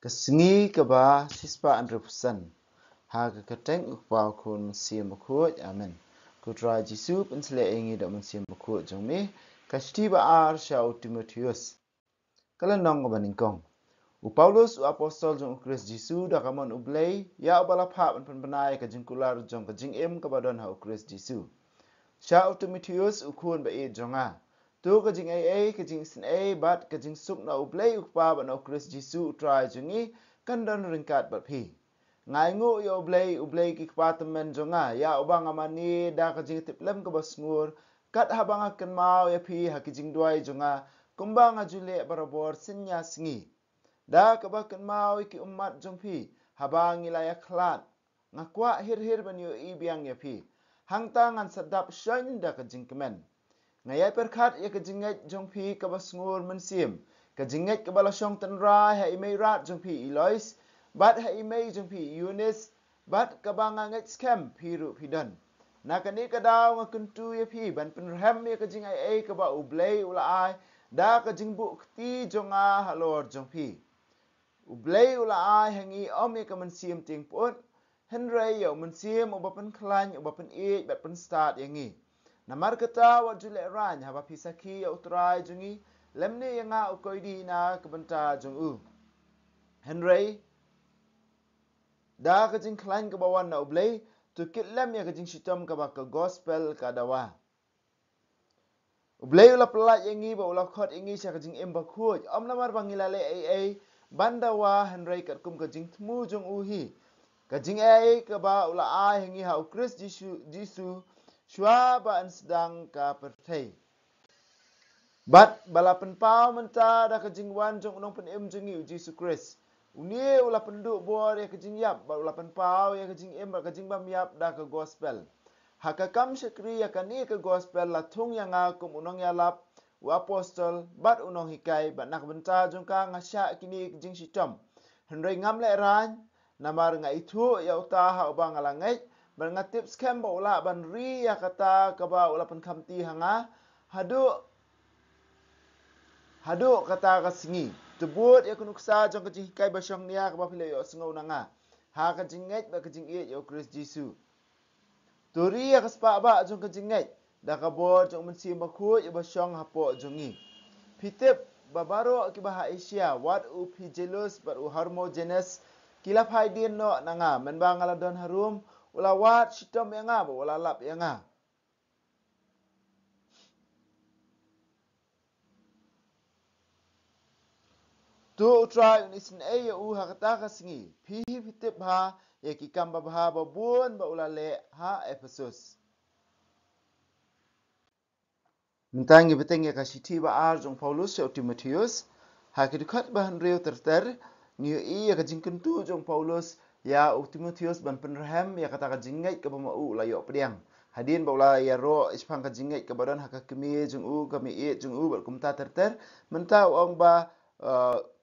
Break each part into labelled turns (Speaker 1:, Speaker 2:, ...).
Speaker 1: Kesengi keba sispa 100%. Haga keteng ukpa kun siam bakut. Amen. Kutra Jisu pensele ingi dak mensiam bakut jongmi. Kashti ba ar syau Timotheus. Kalandong kebaningkong. Paulus apostol jong Kristus Jisu dak amon ublay ya ubala pha pan benai ka jingkular jong ka jingem ka badon ha Kristus Jisu. Syau Timotheus ukun ba e jonga. Tu ka jing ai ka jing sin ai bat ka jing sup na ublay ukpa ba na Kristus Jisu try jongi kan don ringkat bat phi. Ngai ngu ya ublay ki kpa temen jonga ya ubang amani da ka jing tiplem ka basngur kat habang akan mau ya phi ha ki jing duai jonga kumbang ajule barabor sinya singi. Da kebakan mau iki umat jong phi habang ilaya klat ngakwa hir ban yo ibiang ya phi hang tangan sedap syain da ka jing kemen ngayai perkhat ya ka jinget jong phi ka basngur mensim ka jinget ka balasong tenra ha imei rat jong phi Elois bat ha imei jong phi Eunice bat ka banga nget scam phi ru phidan nakani ka daw ngakuntu ya phi ban penrhem ya ka jing ai ka ba ublay ula ai da ka jing bu kti jonga halor jong phi ublay ula ai hangi om ka mensim ting put henry yo mensim obapen klan obapen e bat pen start yangi namar kata wa jule ran haba pisaki ya utrai jungi lemne yanga ukoidi na kebenta jong henry da ka jing klan ka bawan na ublay tu kitlem ya ka jing shitom ka ba ka gospel ka dawa ublay ula pelat yangi ba ula khot yangi sya ka jing emba khuj om namar bangilale ai bandawa henry kat kum ka jing tmu jong hi ka jing ai ka ba ula ai hangi ha Kris Jisu shwa ba an sedang ka perthai bat balapan pau menta da ka jing wan jong unong pen em jong Jisu Kris unie ula penduk bor ya ka jing yap ba ula pen pau ya ka jing em ba ka jing bam yap da ka gospel hakakam syakri ya kan ka gospel la thung yang akum unong ya lap wa apostol bat unong hikai bat nak benta jong ka ngasya kini jing sitom henry ngam le ran namar nga itu ya uta ha ba ngalangai ban ngatip scam ba ula ban ri ya kata ka ba ula pen khamti hanga hadu kata ka singi tebut ya kunuksa jong ka jing hikai ba syong nia ka ba phile yo sngau nanga ha ka jinget ba ka jing e yo Kris Jisu turi ya kaspa ba jong ka jinget da ka bor jong mensim ba khu ya ba syong hapo jongi pitip babaro ki ba Asia wat u pijelus bar u harmogenes kilap haidin no nanga men ba ngaladon harum ula wat sitom yanga ba ula lap yanga tu utrai unisin e u hakata ka singi pi pitip ha ya ki kamba ba ba bun ba ula le ha Ephesus Mentangi beteng ya kasiti ba ar jong Paulus ya Timotheus hakidukat bahan reu terter niu i ya kajingken tu jong Paulus ya Timotheus ban penraham ya kata kajingai ke bamau la yo pediang hadin baula ya ro ispang kajingai ke badan hakakemi jong kami e jong bal kumta terter menta ong ba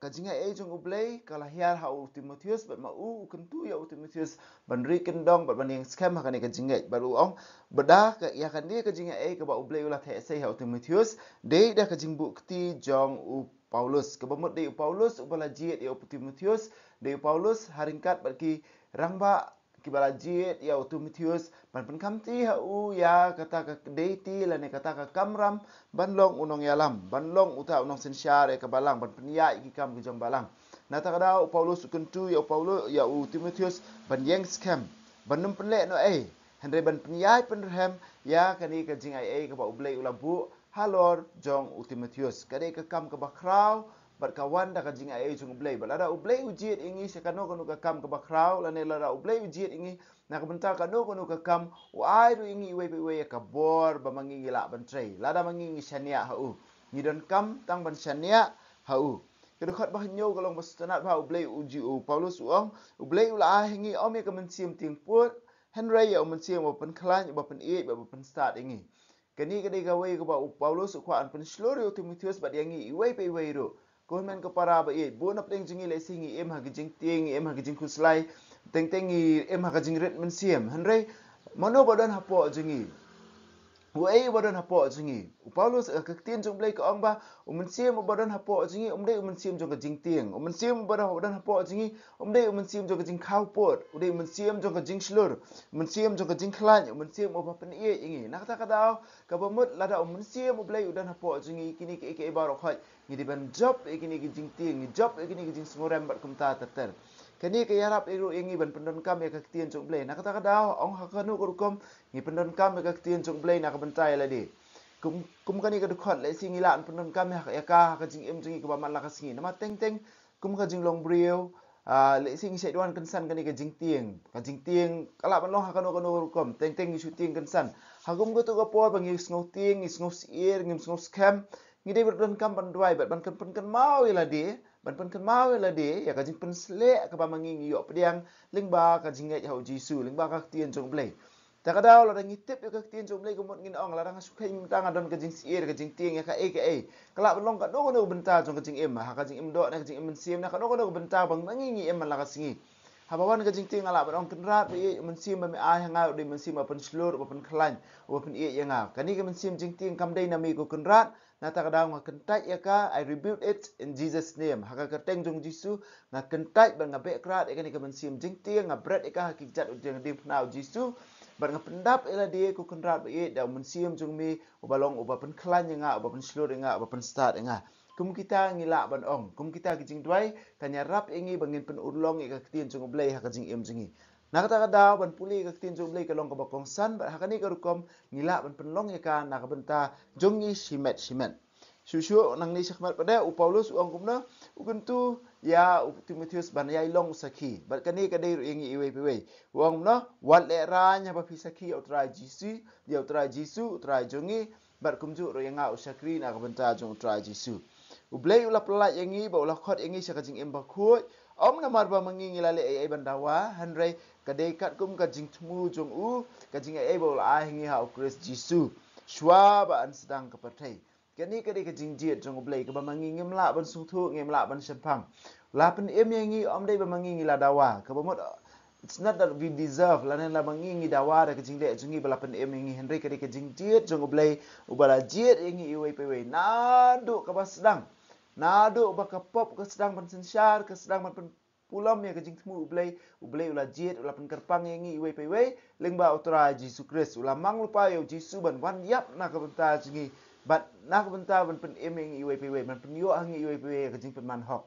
Speaker 1: kajingai e jong ublay kala hiar ha Timotheus bat mau kentu ya Timotheus ban ri kendong bat ban yang scam hakani kajingai baru ong bedah ya kan dia kajingai e ke ba ublay ulah the sai ha Timotheus de da kajingbu kti jong Paulus kebamut de Paulus ubala jiet ya Timotheus de Paulus haringkat bagi rangba kibala jiet ya Timotheus ban penkamti ha ya kata ka deiti la ne kata ka kamram banlong unong yalam banlong uta unong sensyare ka balang ban penia ki kam ki jong balang nata kada Paulus kentu ya Paulus ya Timotheus ban yang scam ban num penle no henry ban penia penrhem ya kani ka jingai ka ba ublay ulabu halor jong Timotheus kade ka kam ka bakraw bat kawan da ka jinga jong ublay balada ublay ujiet ingi sekano kanu ka kam ka bakraw la ne la ublay ujiet ingi na ka benta kanu ka kam ai ru ingi we ka bor ba mangi la ban trei lada mangi shania ha ni don kam tang ban shania ha kedokhat bah nyo kalong bastanat ba ublay uji Paulus ublay ula hingi om ka mensim ting put henry ya mensim open klan ba pen e ba pen start ingi kani kadai gawai ka ba Paulus ko an pen slori Timotheus ba yangi iwai pe iwai ro ko men ka para ba e bo na pleng jingi le singi em ha gijing ting em ha gijing kuslai teng tengi em ha gijing ret men siem henry mono badan hapo jingi Wei badan hapo jingi. Paulus kektian jong blai ka ong ba umensiam badan hapo jingi umdei umensiam jong ka jing tieng. Umensiam badan hapo jingi umdei umensiam jong ka jing kau pot. Umdei umensiam jong ka jing slur. Umensiam jong ka jing klan. Umensiam oba pen ie ingi. Nak kata kadao ka bamut lada umensiam blai udan hapo jingi kini ke barok hoi. Ngidi ban job kini ke jing tieng, job kini ke jing sngorem bat kumta terter. Kani ke yarap iru ingi ban pendon kam ya kektian jong blai. Nak kata kadao ong hakanu kurukom ngi pendon kam ya kektian jong blai nak bentai ladi. Kum kani ka dukhat le singi lan pendon kam ya ka jing em jingi ka bamat la ka singi. Nama teng teng kum ka jing long brio le singi sai duan kensan kani ka jing tieng kala ban long hakanu kanu kurukom teng teng isu tieng kensan. Hagum go to ka por bang is ngau tieng is ngau sier ngim ngau scam ngi de pendon kam ban duai ban kan mau ila de ban pen mau la de ya ka jing pen sle ka ba mangi ngi yo pediang lingba ka jing ngai hau jisu lingba ka tien jong blai ta ka dau la dang itip yo ka tien jong blai ko mot ngin ong la dang su kai mi tang adon ka jing sier ka jing tieng ya ka e kala long ka do no benta jong ka jing em ha ka jing em do na ka jing em sim na ka do no benta bang mangi ngi em la ka singi habawan ka jing tieng ala ba ong kenrat be men sim ba me a hanga de men sim pen slur pen klan pen e yanga kani ka men sim jing tieng kam dai na mi ko kenrat na ta kadang ma kentai ya ka I rebuke it in Jesus name haka ka teng jong Jisu na kentai ban ngabe krat ya ka ni ka mensim jing tieng ngabret ya ka hakijat ujeng dim nau Jisu ban ngapendap ela dia ku kenrat be da mensim jong mi ubalong uba pen klan nga uba pen slur nga uba pen start nga kum kita ngila ban ong kum kita kijing dwai kanya rap ingi bangin pen urlong ya ka tien jong blai haka jing em jingi na kata kada ban puli ka tin jong blai ka long ka bakong san ba hakani ka rukom ngila ban penlong ya ka na ka benta jongi shimet Shushu nang ni sakmat pada Paulus uang kumna ukentu ya Timotheus ban yai long saki bat kani ka dei ingi iwe piwe uang kumna wat le ranya ba pi saki utra jisu dia utra jisu utra jongi bat kumju ro yang au sakri na ka benta jong utra jisu ublei ula pelat yangi ba ula khot yangi sakajing emba khut om na mar ba mangi ngilale ai bandawa hanrei kadai kat kum ka jing tmu jong u ka jing ai ba ula hingi ha Christ jisu shwa ba an sedang ka patai kani kadai ka jing jiet jong ublei ka ba mangi ngimla ban sungthu ngimla ban sempang la pen em yangi om dei ba mangi ngila dawa ka ba mot it's not that we deserve la la mangi ngi dawa da ka jing le jungi ba la pen em yangi hanrei kadai ka jing jiet jong ublei ubala jiet yangi iwe pewe na du ka ba sedang nado baka pop ke sedang pensensyar ke sedang pen pulam ya ke jing temu ublei ula jet ula pen kerpang yangi iwe pewe lengba utra Yesus Kristus ula mang lupa yo Yesus ban wan yap na ke benta jingi bat na ke benta ban pen em yangi iwe pewe ban pen yo hangi iwe pewe ke jing pen man hok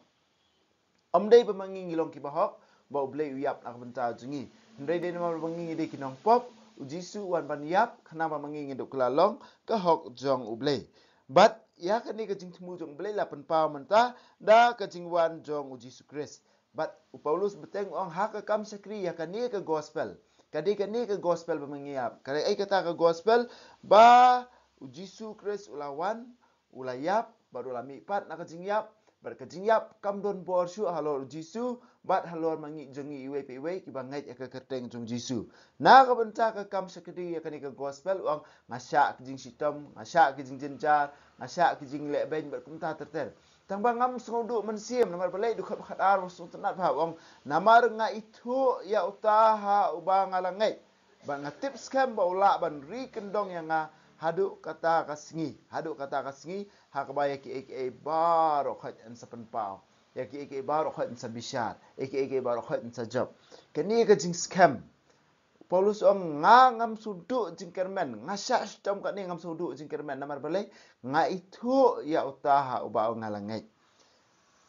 Speaker 1: omdei pemangi ngilong ki bahok ba ublei uyap na ke benta jingi ndai de ma mangi de kinong pop Yesus wan ban yap khana ba mangi ngiduk kelalong ke hok jong ublei but ya kan ni kajing temu jong blai la pen pau menta da kajing wan jong Yesus Kristus but Paulus beteng ong ha ka kam sakri ya kan ni ke gospel kadi kan ni ke gospel ba mengiap kare ai kata ke gospel ba Yesus Kristus ulawan ulayap baru la mi pat na kajing yap bar kajing yap kam don bor shu halor Yesus bat halor mangi jongi iwe pe iwe ki bangai ka keteng jong Yesus na ka benta ka kam sakri ya kan ni ke gospel ong ngasya kajing sitom ngasya kajing jenjar asya kijing le ben ber kumta terter tang bang ngam sngodu mensim namar balai du khat khat ar sung tenat pha wong namar nga itu ya utaha uba ngalangai bang ngatip scam ba ula ban ri kendong yang hadu kata kasingi ha ka ba ya ki aka baro khat an sapan pau ya ki aka baro khat an sabishar aka baro khat an sajab kani ka jing scam Paulus ong ngam sudu jingkermen ngasya stom ka ni ngam sudu jingkermen namar balai nga itu ya utaha uba ngalangai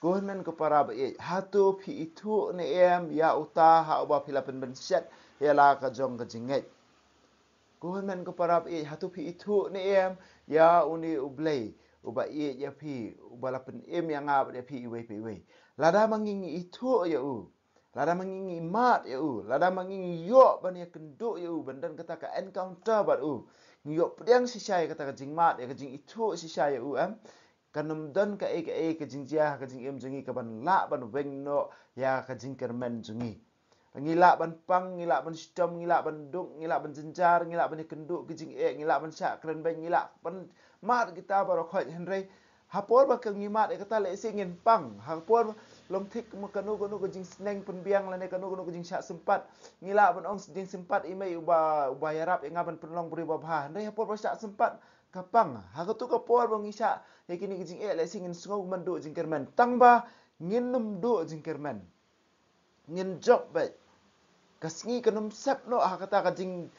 Speaker 1: gohmen ko para ba hatu phi itu ne em ya utaha uba philapen benset ya la ka jong ka jingai gohmen ko para ba hatu phi itu ne em ya uni ublei uba ya phi uba lapen em ya ngab ya phi iwe iwe lada mangingi itu ya lada mangingi mat ya lada mangingi yo ban ya kenduk ya bandan kata ka encounter bat yo pediang sisai kata ka jingmat ya ka jing itu sisai ya kanum dan ka ke jingjia ka jing em jingi ka ban la ban weng no ya ka jing kermen jingi ngila ban pang ngila ban stom ngila ban duk ngila ban jenjar ngila ban kenduk kijing ngila ban syak kren ben ngila ban mat kita baro khoi henrei hapor ba ka ngimat kata le singin pang hapor long thik mo kanu jing sneng penbiang lane kanu jing syak sempat ngila ban ong jing sempat imei uba yarap ingaban penlong beri babha ndai hapor syak sempat kapang ha tu kapor bang isya yakini jing le singin sngau mandu jing kermen tangba nginum do jing kermen ngin job bai kasngi kanum sep no ha kata kajing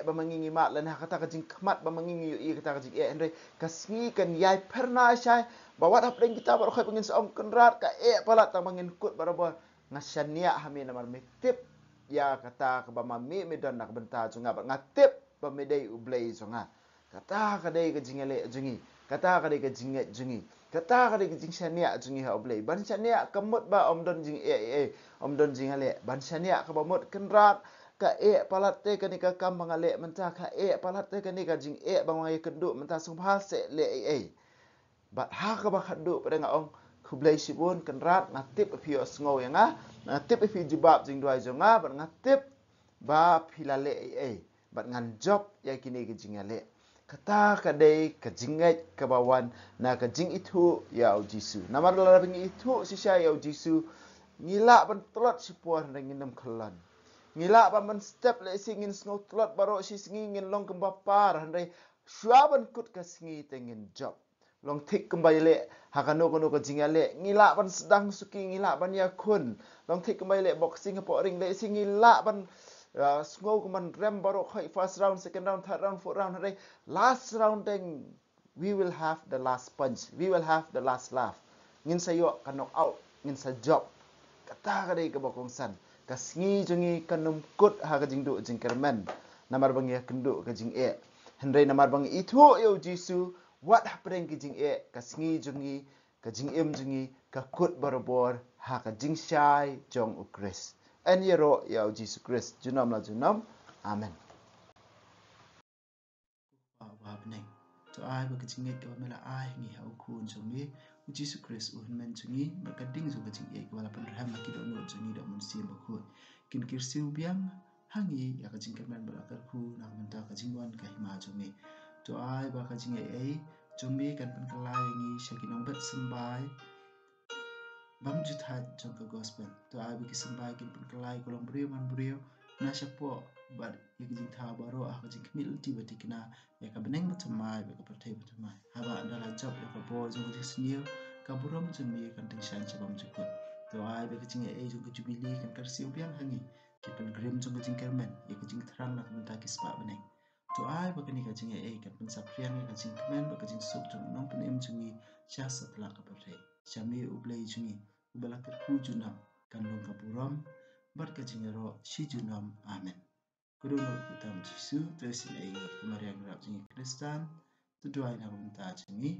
Speaker 1: ba mangingi mat lan ha kata kajing kmat ba mangingi i kata kajing andre kasngi kan yai perna syai bawat hap deng kita bar khoi pengin som kenrat ka palat tang mangin kut baraba ngasania hami namar mitip ya kata ka ba mami medan nak benta junga ba ngatip ba medai ublei junga kata ka dei kajing ele jungi kata ka dei kajing jungi kata ka dei kajing syania jungi ha ublei ban syania kemut ba om don jing om don jing ale ban syania ka ba mut kenrat ka palat te kanika kam bangale menta ka palat te kanika jing bang mai keduk menta sung phal se le bat ha ka ba khadu pada ngaong kublai sibun kenrat ngatip phi osngau yang ngatip phi jibab jing duai jonga bat ngatip ba philale bat ngan job ya kini ke jing ale kata kadai ka jingai ka bawan na ka jing itu ya jisu namar la bingi itu sisa ya jisu ngila ban telot sipuan nginam khalan ngila ba man step le singin snow telot baro si singin long kembapar handai shuaban kut ka singi tengin job long tik kembali le hakano kono ka jingale ngila ban sedang suki ngila ban ya kun long tik kembali le boxing po ring le singi la ban snow kuman rem baro khoi first round second round third round fourth round handai last round then we will have the last punch we will have the last laugh ngin sayo ka knock out ngin sa job kata kadai ka bokong san kasngi jungi kanum kut ha ka jingdu jingkermen namar bang ya kendu ka jing hendrai namar bang itu yo jisu wat hapren ki jing kasngi jungi ka jing jungi ka kut barabor ha ka jing shai jong ukris en yero yo jisu kris junam la junam amen
Speaker 2: wa bneng to ai ba kaching ka mela ai ngi ha ukun jumi jisu kris un men jungi ba kading zu kaching ka wala pan raham ki do no jungi do mun sim ko kin kirsiu biang hangi ya kaching ka men ba kar khu na menta kaching wan ka hima jumi to ai ba kaching ai jumi kan pan kalai ngi shakinong bat sambai bam juthat jong ka gospel to ai ba ki sambai kin pan kalai kolong brio man brio na syapo bar yajing tha baro ah kajing kmil ti batikna ya ka beneng betumai ba ka pertai betumai haba adalah job ya ka bo jong ka sniu ka burom jumi kan ting shan chabam jukut to ai ba kajing jong ka jubili kan karsiu biang hangi ki pen grim jong kajing kermen ya kajing terang nak menta kispa beneng to ai ba kani kajing kan pen sapriang ya kajing kemen ba kajing suk jong nong pen em jungi sya satla ka pertai syami ublai jungi ubala kerku junam kan long ka burom bar kajing ro si junam amen Kuduno kutam Jisu, tersin ay kumariang rap jingi Kristan, tuduay na kumta jingi,